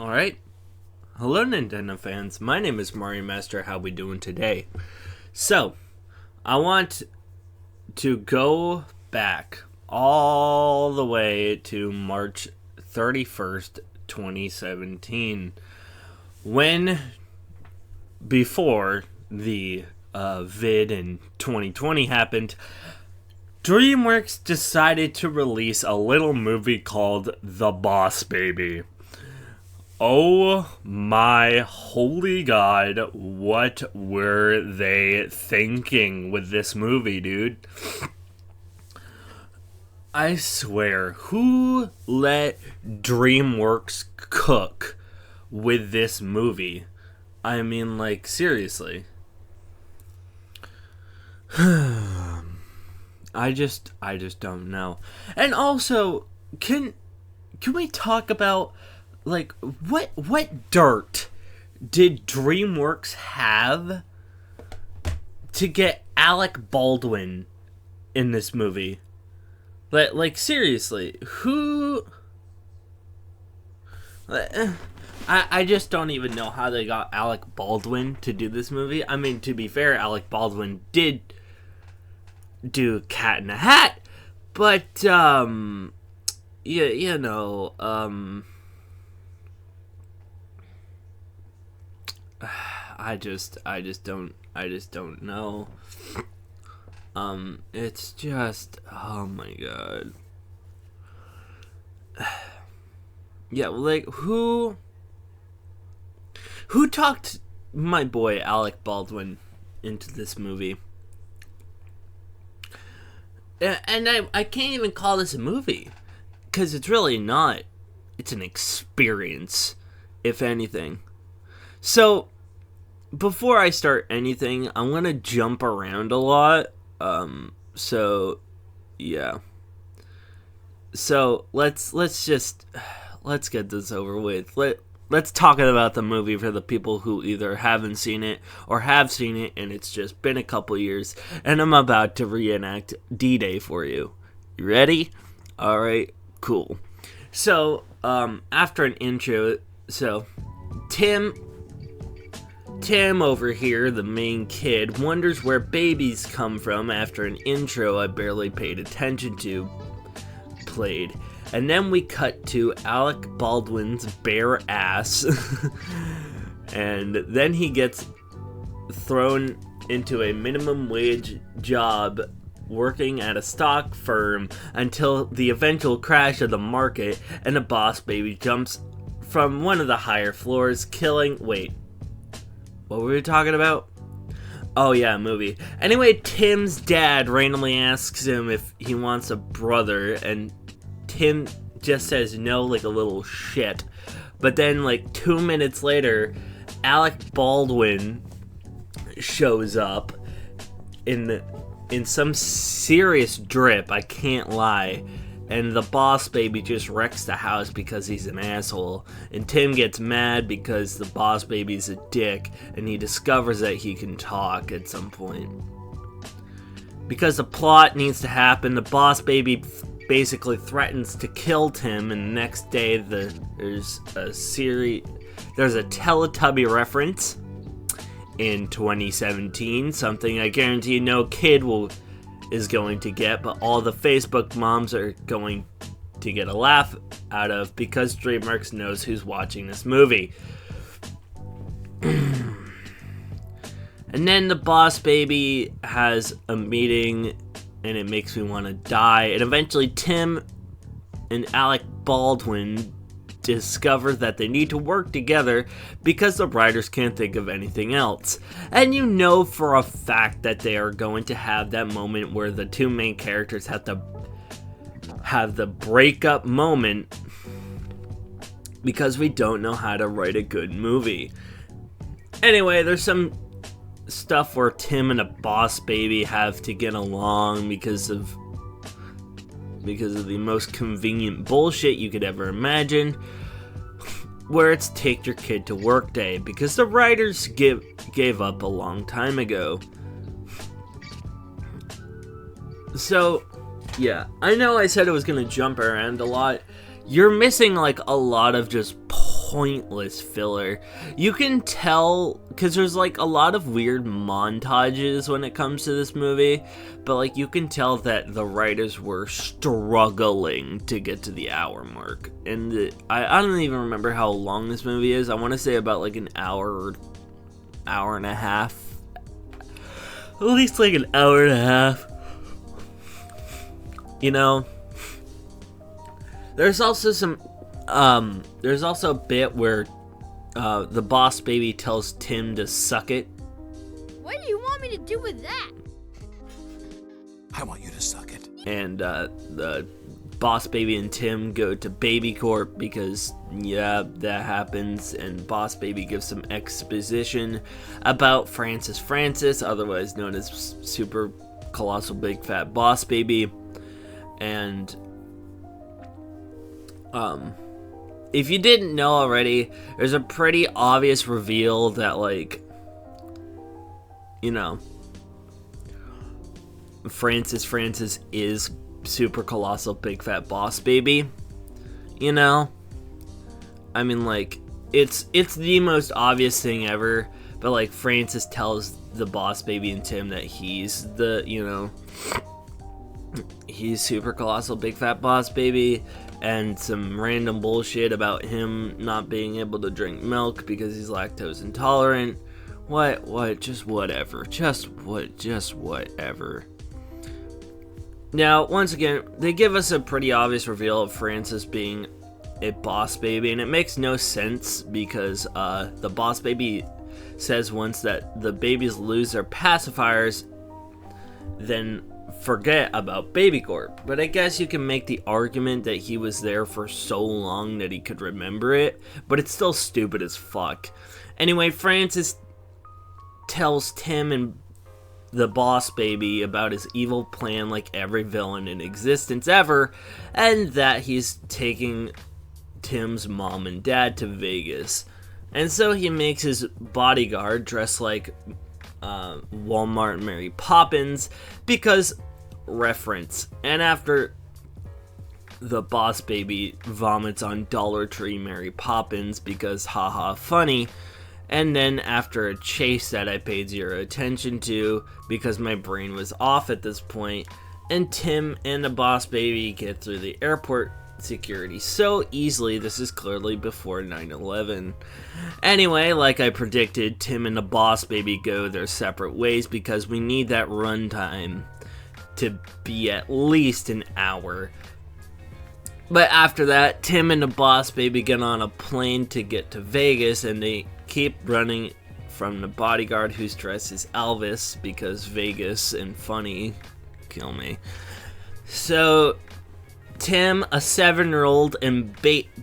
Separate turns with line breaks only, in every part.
Alright. Hello, Nintendo fans. My name is Mario Master. How we doing today? So, I want to go back all the way to March 31st, 2017. When, before the vid in 2020 happened, DreamWorks decided to release a little movie called The Boss Baby. Oh my holy god, what were they thinking with this movie, dude? I swear, who let DreamWorks cook with this movie? I mean, like, seriously. I just don't know. And also, can we talk about, like, what dirt did DreamWorks have to get Alec Baldwin in this movie? Like seriously, who? I just don't even know how they got Alec Baldwin to do this movie. I mean, to be fair, Alec Baldwin did do Cat in a Hat, but yeah, I just don't know. It's just, oh my god. Yeah, like, who talked my boy Alec Baldwin into this movie? And I can't even call this a movie, because it's really not. It's an experience, if anything. So, before I start anything, I'm going to jump around a lot. So, yeah. So, let's get this over with. Let's talk about the movie for the people who either haven't seen it or have seen it and it's just been a couple years, and I'm about to reenact D-Day for you. You ready? Alright, cool. So, after an intro, so, Tim over here, the main kid, wonders where babies come from after an intro I barely paid attention to played. And then we cut to Alec Baldwin's bare ass. And then he gets thrown into a minimum wage job working at a stock firm until the eventual crash of the market, and a boss baby jumps from one of the higher floors, killing... Wait. What were we talking about? Oh yeah, movie. Anyway, Tim's dad randomly asks him if he wants a brother, and Tim just says no like a little shit. But then, like, 2 minutes later, Alec Baldwin shows up in some serious drip, I can't lie. And the boss baby just wrecks the house because he's an asshole. And Tim gets mad because the boss baby's a dick, and he discovers that he can talk at some point. Because the plot needs to happen, the boss baby basically threatens to kill Tim, and the next day there's a Teletubby reference in 2017, something I guarantee no kid is going to get, but all the Facebook moms are going to get a laugh out of, because DreamWorks knows who's watching this movie. And then the boss baby has a meeting, and it makes me want to die. And eventually Tim and Alec Baldwin discover that they need to work together because the writers can't think of anything else. And you know for a fact that they are going to have that moment where the two main characters have the breakup moment, because we don't know how to write a good movie. Anyway, there's some stuff where Tim and a boss baby have to get along because of the most convenient bullshit you could ever imagine, where it's take your kid to work day, because the writers gave up a long time ago. So, yeah, I know I said I was gonna jump around a lot. You're missing, like, a lot of just pointless filler. You can tell, because there's like a lot of weird montages when it comes to this movie, but like you can tell that the writers were struggling to get to the hour mark. And I don't even remember how long this movie is. I want to say about like an hour or hour and a half. At least like an hour and a half. You know, there's also there's also a bit where the boss baby tells Tim to suck it.
What do you want me to do with that?
I want you to suck it.
And the boss baby and Tim go to Baby Corp because, yeah, that happens. And boss baby gives some exposition about Francis, otherwise known as Super Colossal Big Fat Boss Baby. And if you didn't know already, there's a pretty obvious reveal that, like, you know, Francis is Super Colossal Big Fat Boss Baby. You know, I mean, like, it's the most obvious thing ever, but like Francis tells the boss baby and Tim that he's the, you know, he's Super Colossal Big Fat Boss Baby, and some random bullshit about him not being able to drink milk because he's lactose intolerant. Just whatever. Just whatever. Now, once again, they give us a pretty obvious reveal of Francis being a boss baby, and it makes no sense because the boss baby says once that the babies lose their pacifiers, then forget about Baby Corp. But I guess you can make the argument that he was there for so long that he could remember it, but it's still stupid as fuck. Anyway, Francis tells Tim and the boss baby about his evil plan like every villain in existence ever, and that he's taking Tim's mom and dad to Vegas. And so he makes his bodyguard dress like Walmart Mary Poppins because reference. And after the boss baby vomits on Dollar Tree Mary Poppins because haha funny. And then after a chase that I paid zero attention to because my brain was off at this point, and Tim and the boss baby get through the airport security so easily. This is clearly before 9/11. Anyway, like I predicted, Tim and the boss baby go their separate ways because we need that runtime to be at least an hour. But after that, Tim and the boss baby get on a plane to get to Vegas, and they keep running from the bodyguard who's dressed as Elvis because Vegas and funny kill me. So Tim, a 7-year-old, and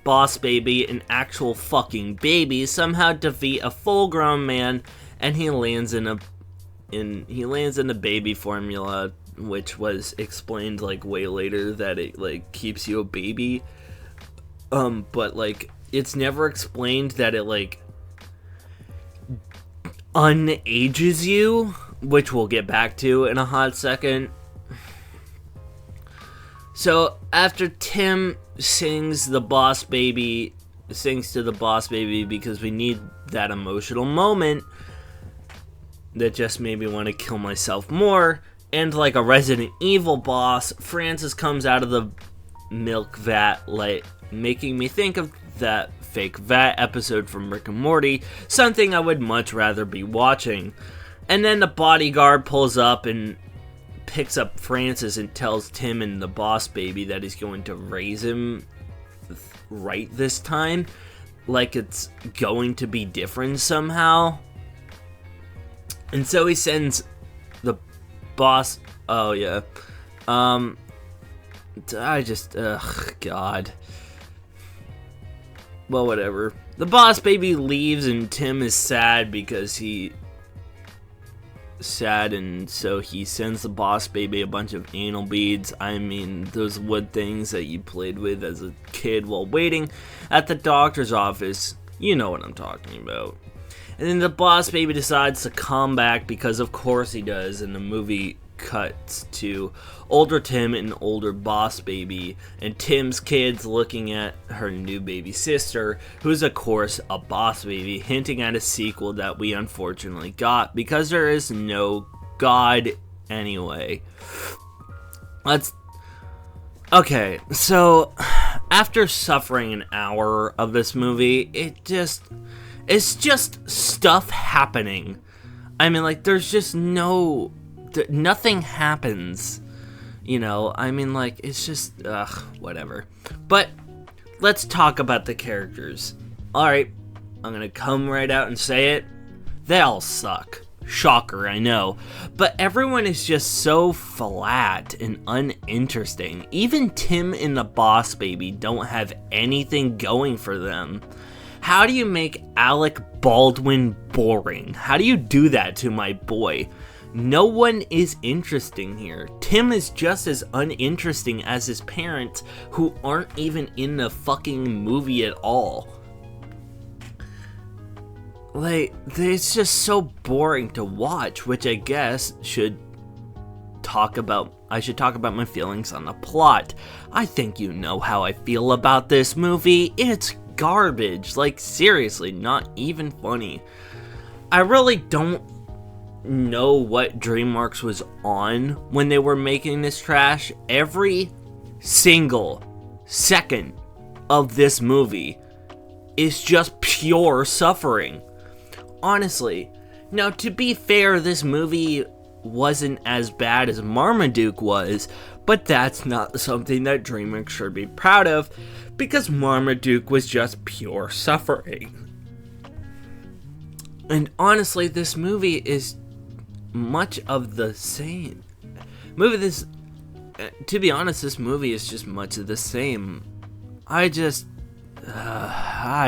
boss baby, an actual fucking baby, somehow defeat a full-grown man, and he lands in the baby formula, which was explained like way later that it like keeps you a baby. But like it's never explained that it like unages you, which we'll get back to in a hot second. So after Tim sings to the boss baby because we need that emotional moment that just made me want to kill myself more, and like a Resident Evil boss, Francis comes out of the milk vat, like making me think of that fake vat episode from Rick and Morty, something I would much rather be watching. And then the bodyguard pulls up and picks up Francis and tells Tim and the boss baby that he's going to raise him right this time, like it's going to be different somehow. And so he sends the boss, God. Well, whatever. The boss baby leaves and Tim is sad because and so he sends the boss baby a bunch of anal beads. I mean, those wood things that you played with as a kid while waiting at the doctor's office. You know what I'm talking about. And then the boss baby decides to come back because of course he does. In the movie, cuts to older Tim and older boss baby, and Tim's kids looking at her new baby sister, who's of course a boss baby, hinting at a sequel that we unfortunately got because there is no God anyway. Okay, so after suffering an hour of this movie, it's just stuff happening. I mean, like, there's just nothing happens, you know? I mean, like, it's just, whatever. But let's talk about the characters. Alright, I'm gonna come right out and say it. They all suck. Shocker, I know. But everyone is just so flat and uninteresting. Even Tim and the boss baby don't have anything going for them. How do you make Alec Baldwin boring? How do you do that to my boy? No one is interesting here. Tim is just as uninteresting as his parents, who aren't even in the fucking movie at all. Like, it's just so boring to watch, which I guess I should talk about my feelings on the plot. I think you know how I feel about this movie. It's garbage. Like, seriously, not even funny. I really don't know what DreamWorks was on when they were making this trash. Every single second of this movie is just pure suffering. Honestly. Now, to be fair, this movie wasn't as bad as Marmaduke was, but that's not something that DreamWorks should be proud of, because Marmaduke was just pure suffering. And honestly, this movie is much of the same. To be honest, this movie is just much of the same. I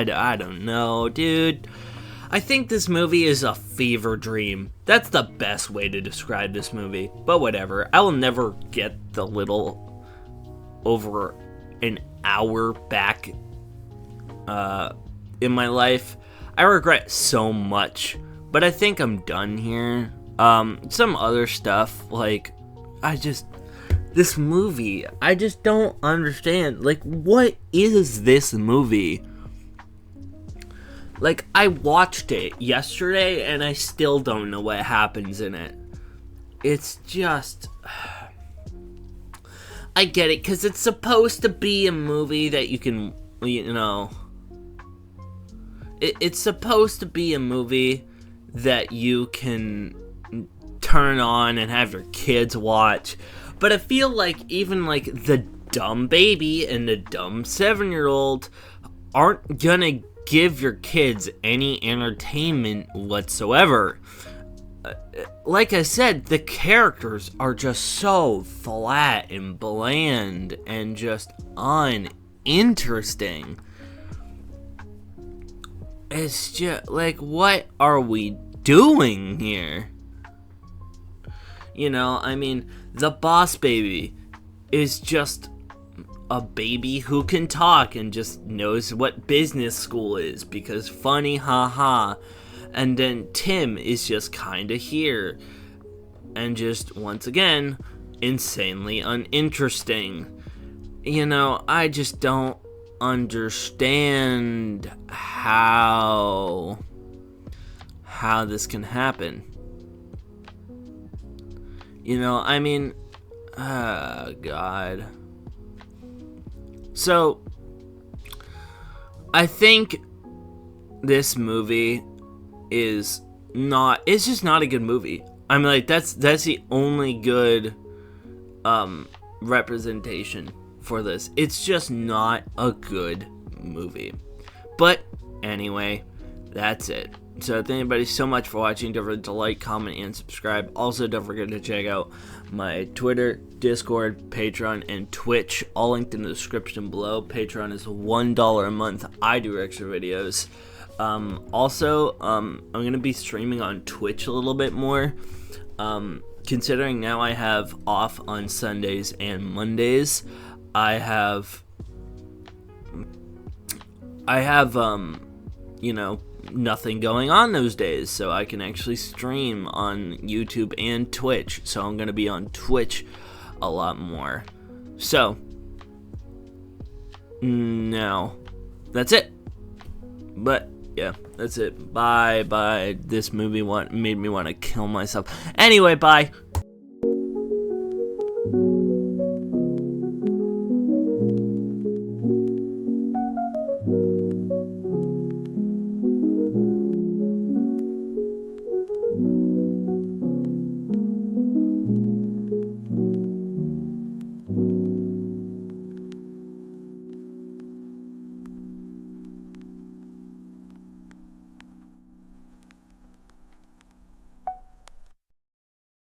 don't know, dude. I think this movie is a fever dream. That's the best way to describe this movie. But whatever. I will never get the little over an hour back in my life. I regret so much. But I think I'm done here. Some other stuff, like, this movie, I just don't understand. Like, what is this movie? Like, I watched it yesterday, and I still don't know what happens in it. It's just... I get it, because it's supposed to be a movie that you can, you know... It's supposed to be a movie that you can turn on and have your kids watch. But I feel like even, like, the dumb baby and the dumb 7-year-old aren't gonna give your kids any entertainment whatsoever. Like I said, the characters are just so flat and bland and just uninteresting. It's just like, what are we doing here? You know, I mean, the boss baby is just a baby who can talk and just knows what business school is because funny, haha. And then Tim is just kinda here and just, once again, insanely uninteresting. You know, I just don't understand how this can happen. You know, I mean, God. So, I think this movie it's just not a good movie. I mean, like, that's the only good representation for this. It's just not a good movie. But anyway, that's it. So thank everybody so much for watching. Don't forget to like, comment, and subscribe. Also, don't forget to check out my Twitter, Discord, Patreon, and Twitch. All linked in the description below. Patreon is $1 a month. I do extra videos. Also, I'm going to be streaming on Twitch a little bit more. Considering now I have off on Sundays and Mondays, I have, you know, nothing going on those days, so I can actually stream on YouTube and Twitch. So I'm going to be on Twitch a lot more. So, no, that's it. But yeah, that's it. Bye. This movie made me want to kill myself. Anyway, bye.